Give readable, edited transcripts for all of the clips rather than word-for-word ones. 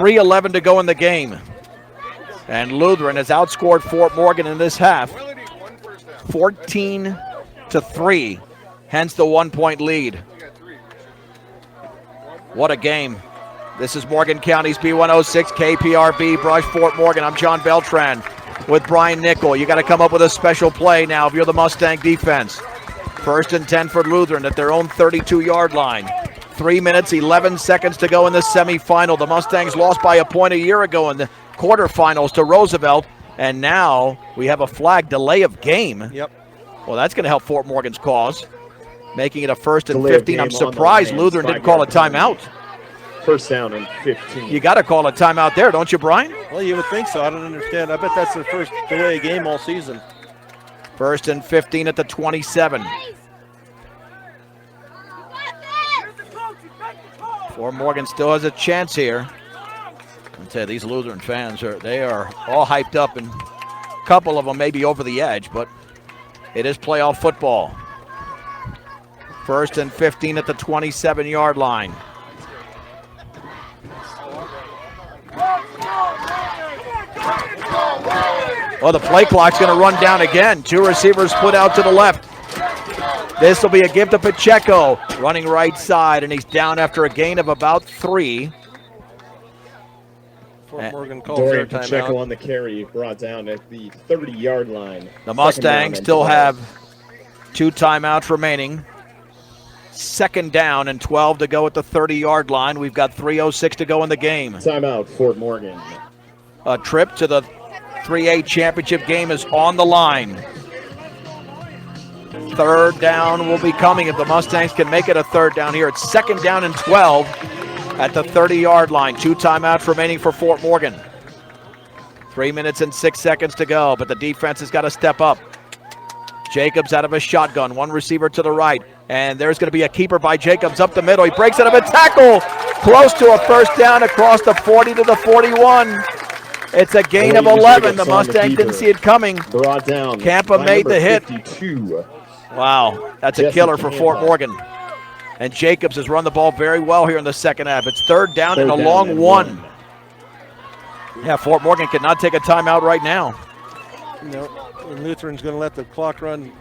3:11 to go in the game. And Lutheran has outscored Fort Morgan in this half 14-3, hence the 1-point lead. What a game. This is Morgan County's B106 KPRB Brush Fort Morgan. I'm John Beltran with Brian Nickel. You got to come up with a special play now if you're the Mustang defense. 1st and 10 for Lutheran at their own 32-yard line. 3 minutes, 11 seconds to go in the semifinal. The Mustangs lost by a point a year ago in the quarterfinals to Roosevelt, and now we have a flag delay of game. Yep. Well, that's going to help Fort Morgan's cause, making it a 1st and 15. I'm surprised Lutheran didn't call a timeout. 1st down and 15. You got to call a timeout there, don't you, Brian? Well, you would think so. I don't understand. I bet that's the first delay game all season. 1st and 15 at the 27. Fort Morgan still has a chance here. I tell you, these Lutheran fans they are all hyped up, and a couple of them may be over the edge, but it is playoff football. 1st and 15 at the 27-yard line. Well, the play clock's going to run down again. 2 receivers split out to the left. This will be a give to Pacheco, running right side, and he's down after a gain of about 3. Fort Morgan calls Dorian their Pacheco timeout. on the carry, brought down at the 30-yard line. The Mustangs still have 2 timeouts remaining. 2nd down and 12 to go at the 30-yard line. We've got 3:06 to go in the game. Timeout, Fort Morgan. A trip to the 3A championship game is on the line. 3rd down will be coming if the Mustangs can make it a 3rd down here. It's 2nd down and 12 at the 30-yard line. 2 timeouts remaining for Fort Morgan. 3 minutes and 6 seconds to go, but the defense has got to step up. Jacobs out of a shotgun, 1 receiver to the right, and there's going to be a keeper by Jacobs up the middle. He breaks out of a tackle, close to a 1st down across the 40 to the 41. It's a gain of 11. The Mustangs didn't see it coming. Brought down. Campa made the hit. 52. Wow, that's a killer for Fort Morgan. And Jacobs has run the ball very well here in the second half. It's 3rd down and a long 1. Yeah, Fort Morgan cannot take a timeout right now. No, and Lutheran's going to let the clock run.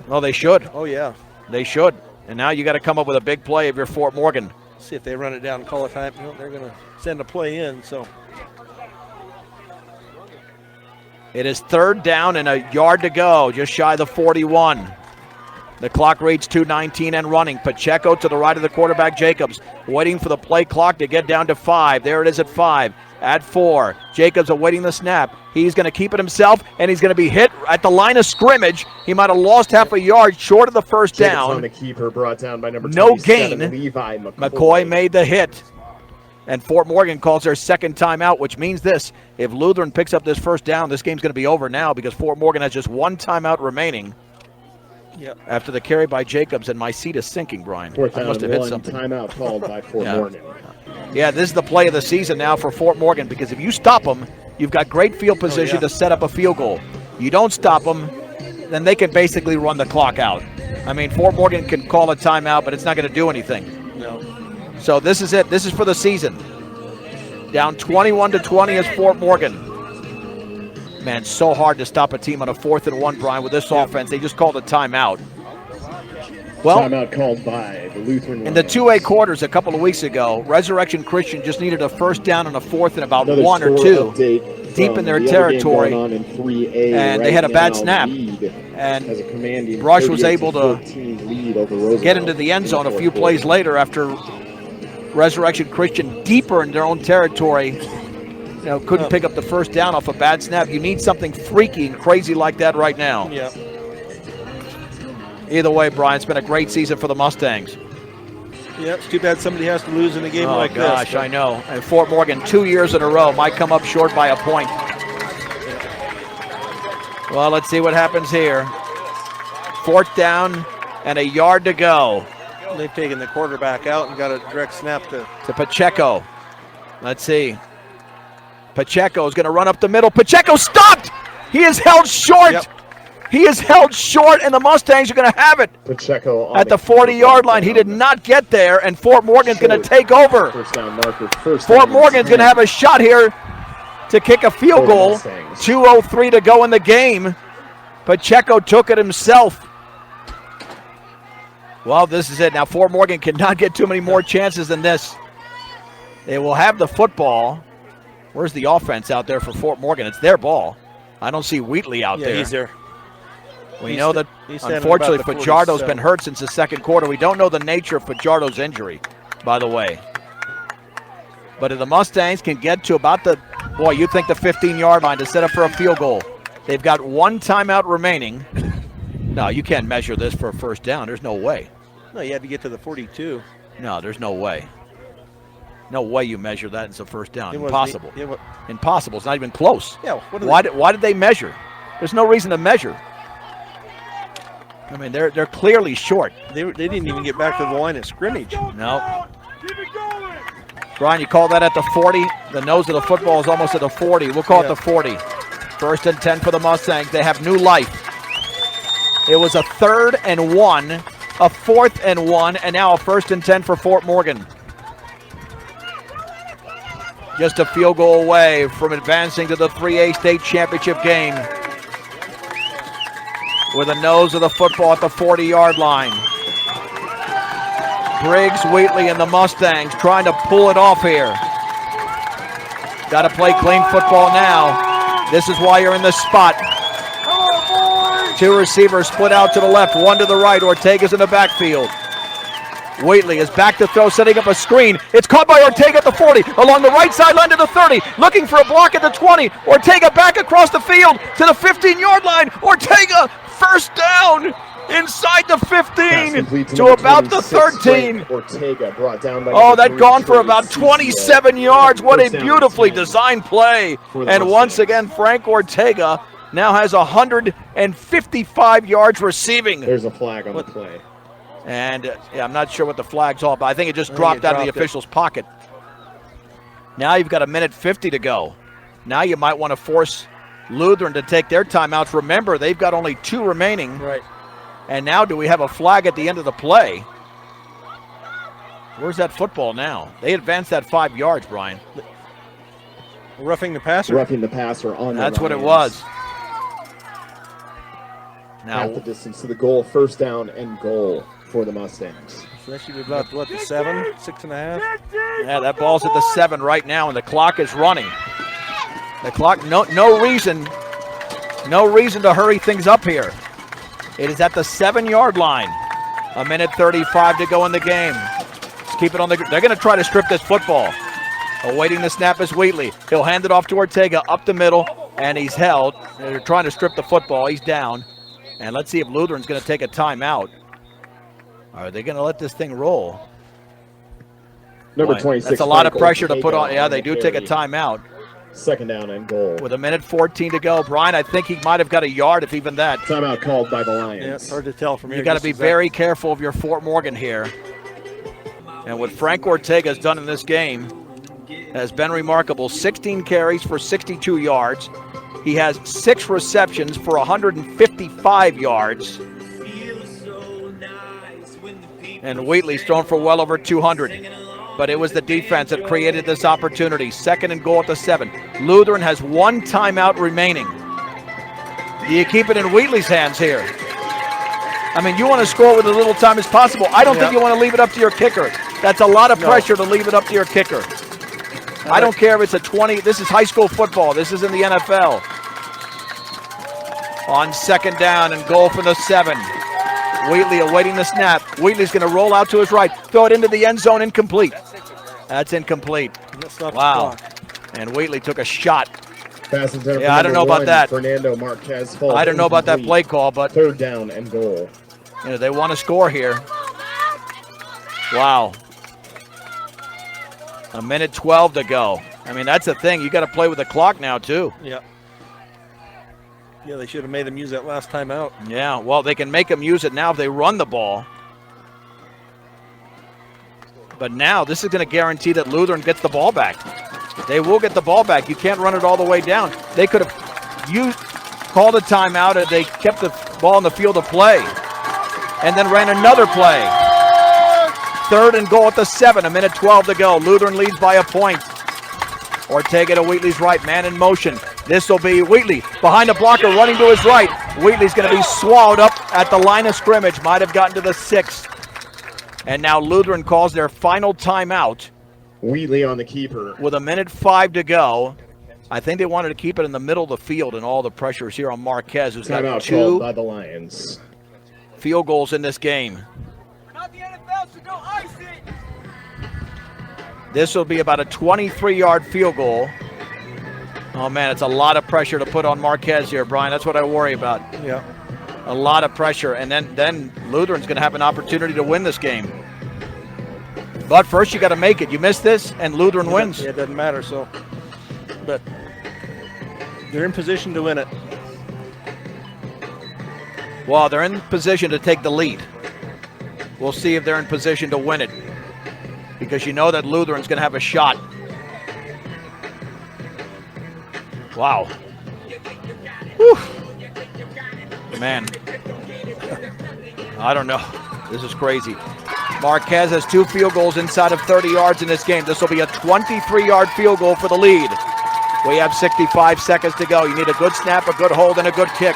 Well, they should. Oh, yeah. They should. And now you got to come up with a big play if you're Fort Morgan. See if they run it down and call a time. No, they're going to send a play in, so. It is 3rd down and a yard to go, just shy of the 41. The clock reads 2:19 and running. Pacheco to the right of the quarterback, Jacobs, waiting for the play clock to get down to 5. There it is at 5. At 4, Jacobs awaiting the snap. He's going to keep it himself, and he's going to be hit at the line of scrimmage. He might have lost half a yard short of the 1st down. On the keeper, brought down by number no 27, gain. Levi McCoy made the hit. And Fort Morgan calls their 2nd timeout, which means this. If Lutheran picks up this 1st down, this game's going to be over now because Fort Morgan has just 1 timeout remaining. Yep. After the carry by Jacobs, and my seat is sinking, Brian. 4th I must have down, hit something. timeout called by Fort Yeah. Morgan. Yeah, this is the play of the season now for Fort Morgan because if you stop them, you've got great field position to set up a field goal. You don't stop them, then they can basically run the clock out. I mean, Fort Morgan can call a timeout, but it's not going to do anything. No. So this is it. This is for the season. Down 21-20 is Fort Morgan. Man, so hard to stop a team on a 4th and 1, Brian, with this offense. They just called a timeout. Well, Timeout called by the Lutheran in the Lions. 2A quarters a couple of weeks ago, Resurrection Christian just needed a 1st down and a 4th and about Another 1 or score 2 update deep from in their the other game territory. going on in 3A. And they Right had a bad now, snap. lead And has a commanding Brush was able to 38-14 lead over Roosevelt get into the end zone a few plays later after Resurrection Christian, deeper in their own territory, couldn't pick up the 1st down off a bad snap. You need something freaky and crazy like that right now. Yeah. Either way, Brian, it's been a great season for the Mustangs. Yeah, it's too bad somebody has to lose in a game like this. Oh, gosh, I know. And Fort Morgan, 2 years in a row, might come up short by a point. Well, let's see what happens here. 4th down and a yard to go. They've taken the quarterback out and got a direct snap to Pacheco. Let's see. Pacheco is going to run up the middle. Pacheco stopped! He is held short! Yep. He is held short, and the Mustangs are going to have it Pacheco on at the 40-yard line. He did not get there, and Fort Morgan's going to take over. First down marker. First Fort down and Morgan's going to 10 have a shot here to kick a field for the goal. Mustangs. 2:03 to go in the game. Pacheco took it himself. Well, this is it. Now, Fort Morgan cannot get too many more chances than this. They will have the football. Where's the offense out there for Fort Morgan? It's their ball. I don't see Wheatley out there. Yeah, he's there. We know that, standing unfortunately, about the Fajardo's 47. been hurt since the second quarter. We don't know the nature of Fajardo's injury, by the way. But if the Mustangs can get to about the, boy, you think the 15-yard line to set up for a field goal. They've got one timeout remaining. No, you can't measure this for a first down. There's no way. No, you had to get to the 42. No, there's no way. No way you measure that as a first down. It was Impossible. the- it wa- Impossible. It's not even close. Yeah, what are Why did they measure? There's no reason to measure. I mean, they're clearly short. they didn't even get back to the line of scrimmage. No. Brian, you call that at the 40? The nose of the football is almost at the 40. We'll call it the 40. First and 10 for the Mustangs. They have new life. It was a 3rd and 1, a 4th and 1, and now a 1st and 10 for Fort Morgan. Just a field goal away from advancing to the 3A state championship game. With the nose of the football at the 40-yard line. Briggs, Wheatley, and the Mustangs trying to pull it off here. Got to play clean football now. This is why you're in this spot. Two receivers split out to the left, one to the right. Ortega's in the backfield. Wheatley is back to throw, setting up a screen. It's caught by Ortega at the 40, along the right sideline to the 30, looking for a block at the 20. Ortega back across the field to the 15-yard line. Ortega, first down inside the 15 to about the 13. Ortega brought down by Oh, that gone for about 27 yards. What a beautifully designed play. And once again, Frank Ortega now has 155 yards receiving. There's a flag on the play. And yeah, I'm not sure what the flag's all about. I think it just dropped out of the official's pocket. Now you've got 1:50 to go. Now you might want to force Lutheran to take their timeouts. Remember, they've got only 2 remaining. Right. And now do we have a flag at the end of the play? Where's that football now? They advanced that 5 yards, Brian. Roughing the passer. Roughing the passer on That's what it Lions. was. Now, Half the distance to the goal, first down and goal for the Mustangs. So that should be about, what, the 7, 6.5? yeah, that ball's at the 7 right now, and the clock is running. The clock, no reason to hurry things up here. It is at the 7-yard line. 1:35 to go in the game. Let's keep it on the. They're going to try to strip this football. Awaiting the snap is Wheatley. He'll hand it off to Ortega up the middle, and he's held. They're trying to strip the football. He's down. And let's see if Lutheran's going to take a timeout. Are they going to let this thing roll? Number Boy, 26. That's a lot of Frank pressure to put Ortega on. Yeah, they the do take a carry. timeout. Second down and goal. With 1:14 to go. Brian, I think he might have got a yard, if even that. Timeout called by the Lions. Yeah, it's hard to tell from here. You got to just be exact- very careful of your Fort Morgan here. And what Frank Ortega has done in this game has been remarkable. 16 carries for 62 yards. He has 6 receptions for 155 yards. And Wheatley's thrown for well over 200. But it was the defense that created this opportunity. Second and goal at the 7. Lutheran has 1 timeout remaining. Do you keep it in Wheatley's hands here? I mean, you want to score with as little time as possible. I don't think you want to leave it up to your kicker. That's a lot of pressure to leave it up to your kicker. I don't care if it's a 20. This is high school football. This is in the NFL. On second down and goal from the 7. Wheatley awaiting the snap. Wheatley's going to roll out to his right. Throw it into the end zone. Incomplete. That's incomplete. Wow. And Wheatley took a shot. Pass attempt Yeah, I don't know number about 1, that. Fernando Marquez falls I don't know about that incomplete. play call, but Third down and goal. you know, they want to score here. Wow. 1:12 to go. I mean, that's the thing. You got to play with the clock now, too. Yeah. Yeah, they should have made them use that last time out. Yeah, well, they can make them use it now if they run the ball. But now this is going to guarantee that Lutheran gets the ball back. They will get the ball back. You can't run it all the way down. They could have called a timeout, and they kept the ball in the field of play. And then ran another play. 3rd and goal at the 7, 1:12 to go. Lutheran leads by a point. Ortega to Wheatley's right, man in motion. This will be Wheatley behind the blocker, running to his right. Wheatley's going to be swallowed up at the line of scrimmage. Might have gotten to the 6. And now Lutheran calls their final timeout. Wheatley on the keeper. With 1:05 to go. I think they wanted to keep it in the middle of the field, and all the pressure is here on Marquez, who's got Timeout 2 called by the Lions. field goals in this game. We're not the NFL, so don't ice it. This will be about a 23-yard field goal. Oh, man, it's a lot of pressure to put on Marquez here, Brian. That's what I worry about. Yeah. A lot of pressure, and then Lutheran's going to have an opportunity to win this game. But first, you got to make it. You miss this, and Lutheran wins. Yeah, it doesn't matter, so. But they're in position to win it. Well, they're in position to take the lead. We'll see if they're in position to win it, because you know that Lutheran's going to have a shot. Wow. Whew. Man. I don't know. This is crazy. Marquez has 2 field goals inside of 30 yards in this game. This will be a 23-yard field goal for the lead. We have 65 seconds to go. You need a good snap, a good hold, and a good kick.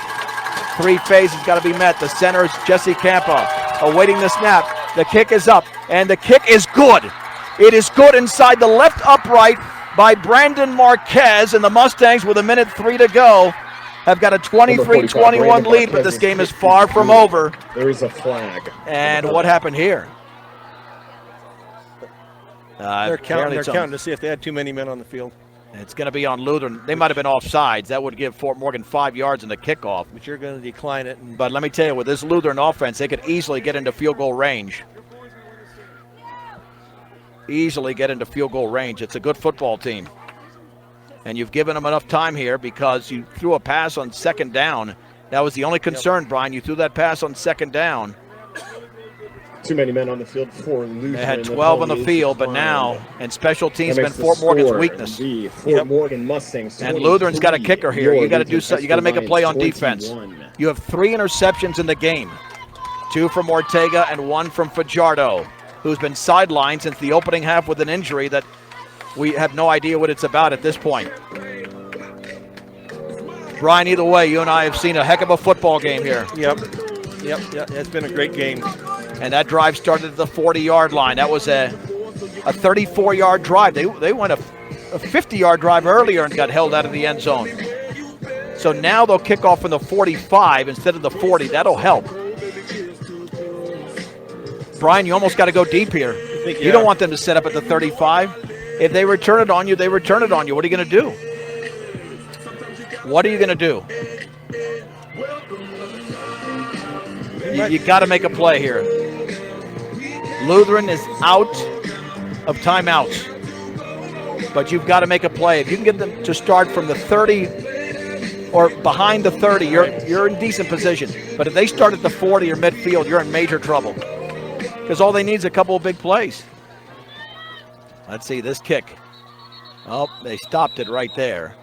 3 phases got to be met. The center is Jesse Campa awaiting the snap. The kick is up, and the kick is good. It is good inside the left upright by Brandon Marquez, and the Mustangs, with 1:03 to go, have got a 23-21 lead, but this game is far from over. There is a flag. And what happened here? They're counting to see if they had too many men on the field. It's going to be on Lutheran. They might have been offsides. That would give Fort Morgan 5 yards in the kickoff. But you're going to decline it. But let me tell you, with this Lutheran offense, they could easily get into field goal range. Easily get into field goal range. It's a good football team. And you've given them enough time here because you threw a pass on 2nd down. That was the only concern, Brian. You threw that pass on 2nd down. Too many men on the field for Lutheran. They had 12 on the field, but now, and special teams been Fort Morgan's weakness. Fort Morgan Mustangs. And Lutheran's got a kicker here. You got to do something. You got to make a play on defense. You have 3 interceptions in the game. 2 from Ortega and 1 from Fajardo, who's been sidelined since the opening half with an injury that we have no idea what it's about at this point. Brian, either way, you and I have seen a heck of a football game here. Yep. It's been a great game. And that drive started at the 40-yard line. That was a 34-yard drive. They went a 50-yard drive earlier and got held out of the end zone. So now they'll kick off from the 45 instead of the 40. That'll help. Brian, you almost got to go deep here. You don't want them to set up at the 35. If they return it on you, they return it on you. What are you going to do? What are you going to do? You got to make a play here. Lutheran is out of timeouts, but you've got to make a play. If you can get them to start from the 30 or behind the 30, you're in decent position. But if they start at the 40 or midfield, you're in major trouble because all they need is a couple of big plays. Let's see this kick. Oh, they stopped it right there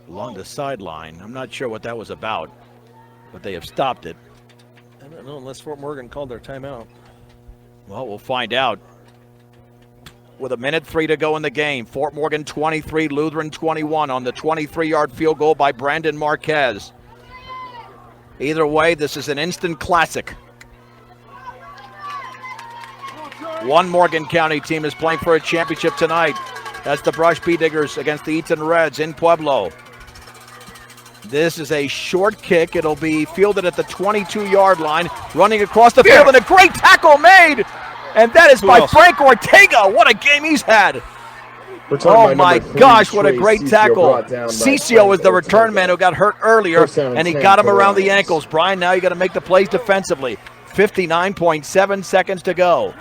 along the sideline. I'm not sure what that was about, but they have stopped it. I don't know unless Fort Morgan called their timeout. Well, we'll find out. With 1:03 to go in the game, Fort Morgan 23, Lutheran 21 on the 23-yard field goal by Brandon Marquez. Either way, this is an instant classic. One Morgan County team is playing for a championship tonight. That's the Brush Bee Diggers against the Eaton Reds in Pueblo. This is a short kick. It'll be fielded at the 22-yard line, running across the field, and a great tackle made. And that is by Frank Ortega. What a game he's had. Oh, my gosh, what a great tackle. Cicio is the return man who got hurt earlier, and he got him around the ankles. Brian, now you got to make the plays defensively. 59.7 seconds to go.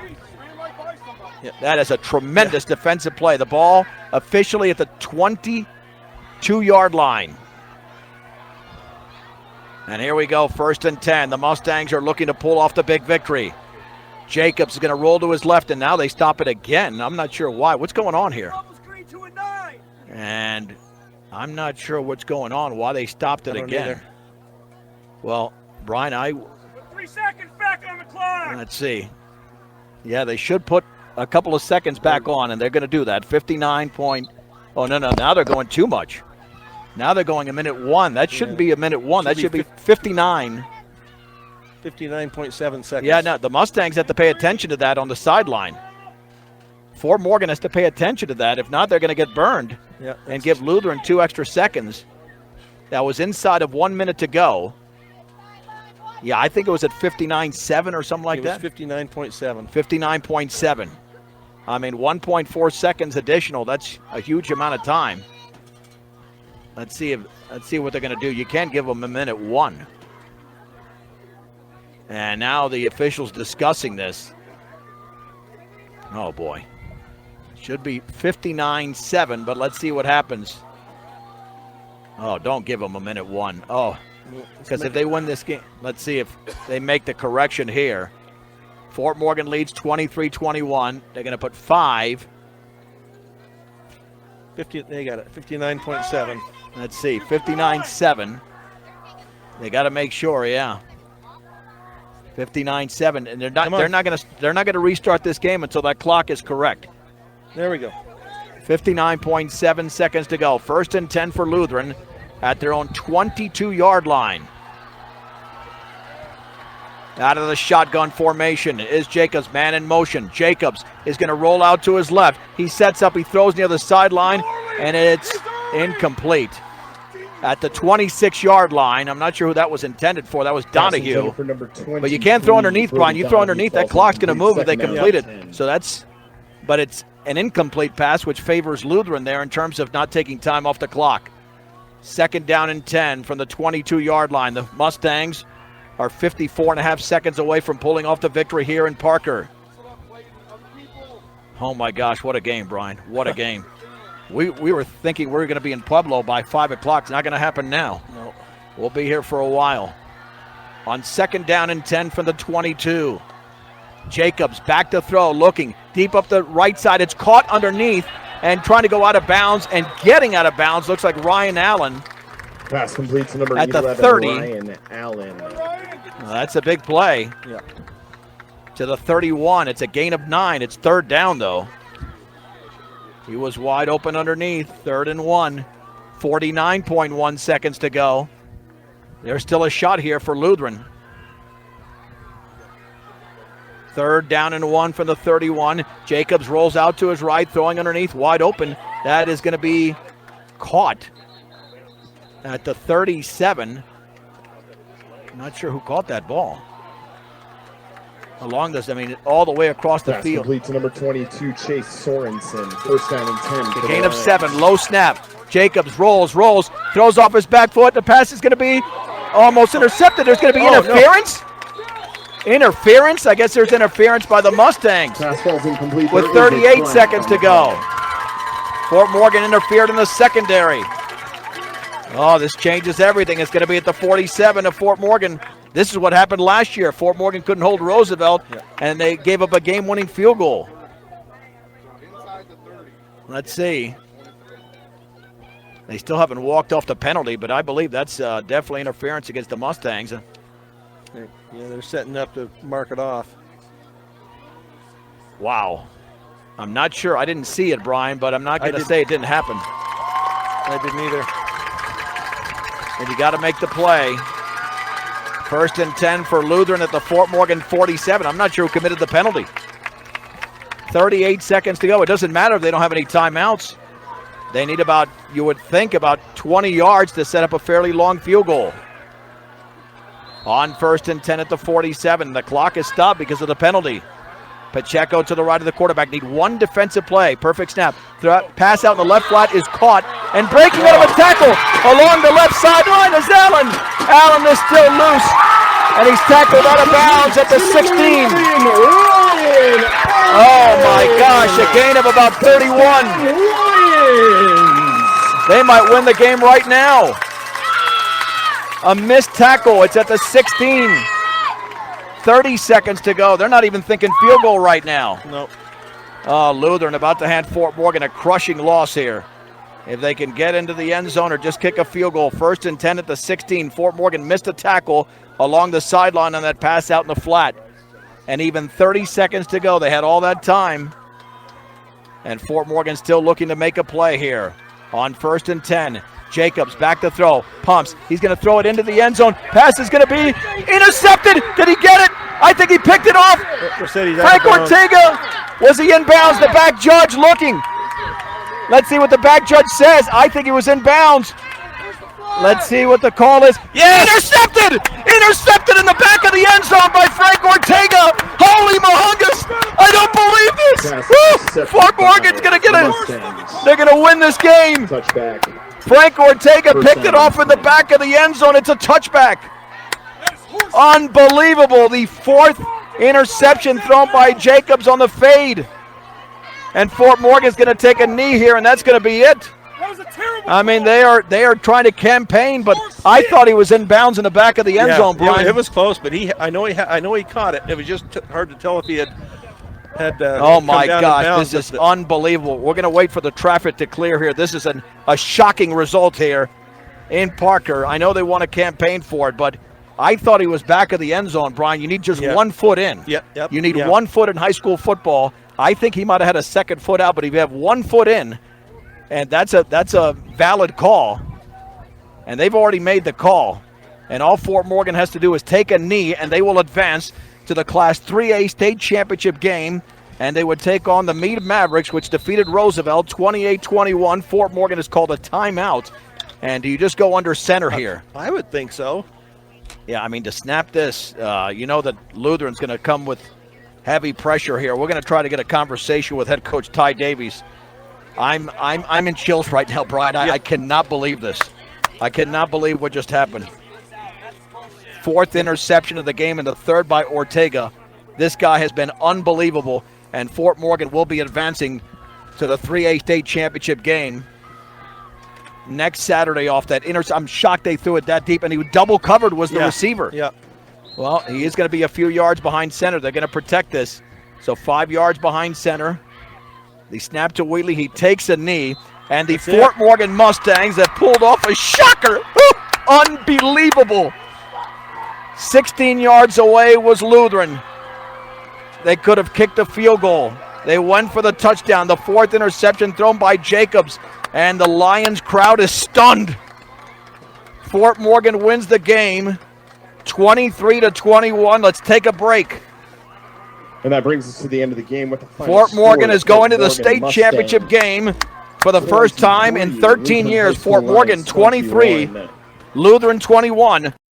That is a tremendous defensive play. The ball officially at the 22-yard line. And here we go, 1st and 10. The Mustangs are looking to pull off the big victory. Jacobs is going to roll to his left, and now they stop it again. I'm not sure why. What's going on here? And I'm not sure what's going on, why they stopped it again. Either. Well, Brian, 3 seconds back on the clock. let's see. Yeah, they should put a couple of seconds back on, and they're going to do that. 59 point. Oh, no. Now they're going too much. Now they're going a minute 1. That shouldn't be a minute 1. That should be 59. 59.7 seconds. Yeah, no, the Mustangs have to pay attention to that on the sideline. Fort Morgan has to pay attention to that. If not, they're going to get burned and give Lutheran 2 extra seconds. That was inside of 1 minute to go. Yeah, I think it was at 59.7 or something like that. 59.7. 59.7. I mean, 1.4 seconds additional. That's a huge amount of time. Let's see what they're going to do. You can't give them a minute 1. And now the officials discussing this. Oh boy. Should be 59.7, but let's see what happens. Oh, don't give them a minute 1. Oh, because if they win this game, let's see if they make the correction here. Fort Morgan leads 23-21. They're going to put 5. 50. They got it. 59.7. Let's see, 59.7. They got to make sure, yeah. 59.7, and they're not going to restart this game until that clock is correct. There we go. 59.7 seconds to go. 1st and 10 for Lutheran at their own 22-yard line. Out of the shotgun formation is Jacobs, man in motion. Jacobs is going to roll out to his left. He sets up, he throws near the sideline, and it's incomplete. At the 26-yard line, I'm not sure who that was intended for. That was Donahue. But you can't throw underneath, Brian. You throw underneath, that clock's going to move if they complete it. So but it's an incomplete pass, which favors Lutheran there in terms of not taking time off the clock. 2nd down and 10 from the 22-yard line. The Mustangs are 54.5 seconds away from pulling off the victory here in Parker. Oh my gosh, what a game, Brian. What a game. We were thinking we were going to be in Pueblo by 5 o'clock. It's not going to happen now. No. We'll be here for a while. On 2nd down and 10 from the 22. Jacobs back to throw, looking deep up the right side. It's caught underneath and trying to go out of bounds, and getting out of bounds looks like Ryan Allen. Pass complete to number at 11, the 30. Ryan Allen. Well, that's a big play. Yeah. To the 31. It's a gain of 9. It's 3rd down, though. He was wide open underneath. 3rd and 1. 49.1 seconds to go. There's still a shot here for Lutheran. 3rd down and 1 from the 31. Jacobs rolls out to his right, throwing underneath, wide open. That is going to be caught at the 37. Not sure who caught that ball. Along this, all the way across the field. Complete to number 22, Chase Sorensen. 1st down and 10. The gain of 7, low snap. Jacobs rolls, throws off his back foot. The pass is going to be almost intercepted. There's going to be interference. No. Interference? I guess there's interference by the Mustangs. Pass falls incomplete. With 38 seconds to go. Fort Morgan interfered in the secondary. Oh, this changes everything. It's going to be at the 47 of Fort Morgan. This is what happened last year. Fort Morgan couldn't hold Roosevelt, and they gave up a game-winning field goal. Let's see. They still haven't walked off the penalty, but I believe that's definitely interference against the Mustangs. Yeah, they're setting up to mark it off. Wow. I'm not sure. I didn't see it, Brian, but I'm not going to say it didn't happen. I didn't either. And you got to make the play. 1st and 10 for Lutheran at the Fort Morgan 47. I'm not sure who committed the penalty. 38 seconds to go. It doesn't matter if they don't have any timeouts. They need about, you would think, about 20 yards to set up a fairly long field goal. On 1st and 10 at the 47. The clock is stopped because of the penalty. Pacheco to the right of the quarterback. Need one defensive play. Perfect snap. Pass out in the left flat is caught. And breaking out of a tackle along the left sideline is Allen. Allen is still loose. And he's tackled out of bounds at the 16. Oh my gosh, a gain of about 31. They might win the game right now. A missed tackle. It's at the 16. 30 seconds to go. They're not even thinking field goal right now. Nope. Oh, Lutheran about to hand Fort Morgan a crushing loss here. If they can get into the end zone or just kick a field goal. 1st and 10 at the 16. Fort Morgan missed a tackle. along the sideline on that pass out in the flat. And even 30 seconds to go. They had all that time. And Fort Morgan still looking to make a play here on 1st and 10. Jacobs back to throw, pumps. He's going to throw it into the end zone. Pass is going to be intercepted. Did he get it? I think he picked it off. Frank Ortega, was he in bounds? The back judge looking. Let's see what the back judge says. I think he was in bounds. Let's see what the call is. Yes! Intercepted! Intercepted in the back of the end zone by Frank Ortega. Holy mahungus! I don't believe this. Fort Morgan's going to get it. They're going to win this game. Touchback. Frank Ortega picked it off in the back of the end zone. It's a touchback. Unbelievable. The 4th interception thrown by Jacobs on the fade. And Fort Morgan's going to take a knee here, and that's going to be it. I mean, they are trying to campaign, but I thought he was in bounds in the back of the end zone, Brian. Yeah, it was close, but I know he caught it. It was just hard to tell if he had oh my gosh, this is unbelievable. We're going to wait for the traffic to clear here. This is a shocking result here in Parker. I know they want to campaign for it, but I thought he was back of the end zone, Brian. You need just 1 foot in. Yep. You need 1 foot in high school football. I think he might have had a 2nd foot out, but if you have 1 foot in, and that's a valid call, and they've already made the call, and all Fort Morgan has to do is take a knee, and they will advance to the Class 3A state championship game, and they would take on the Meade Mavericks, which defeated Roosevelt 28-21. Fort Morgan is called a timeout, and do you just go under center here? I would think so. Yeah, I mean, to snap this, you know that Lutheran's going to come with heavy pressure here. We're going to try to get a conversation with head coach Ty Davies. I'm in chills right now, Brian. I cannot believe this. I cannot believe what just happened. 4th interception of the game and the 3rd by Ortega. This guy has been unbelievable, and Fort Morgan will be advancing to the 3A state championship game next Saturday off that I'm shocked they threw it that deep, and he double covered was the receiver. Yeah. Well, he is going to be a few yards behind center. They're going to protect this. So 5 yards behind center. The snap to Wheatley. He takes a knee. And the Fort Morgan Mustangs have pulled off a shocker. Unbelievable. 16 yards away was Lutheran. They could have kicked a field goal. They went for the touchdown. The 4th interception thrown by Jacobs. And the Lions crowd is stunned. Fort Morgan wins the game 23-21. Let's take a break. And that brings us to the end of the game with the final Fort Morgan score. is going to the Morgan state Mustangs championship game for the first time in 13 years. Fort Morgan 23, Lutheran 21.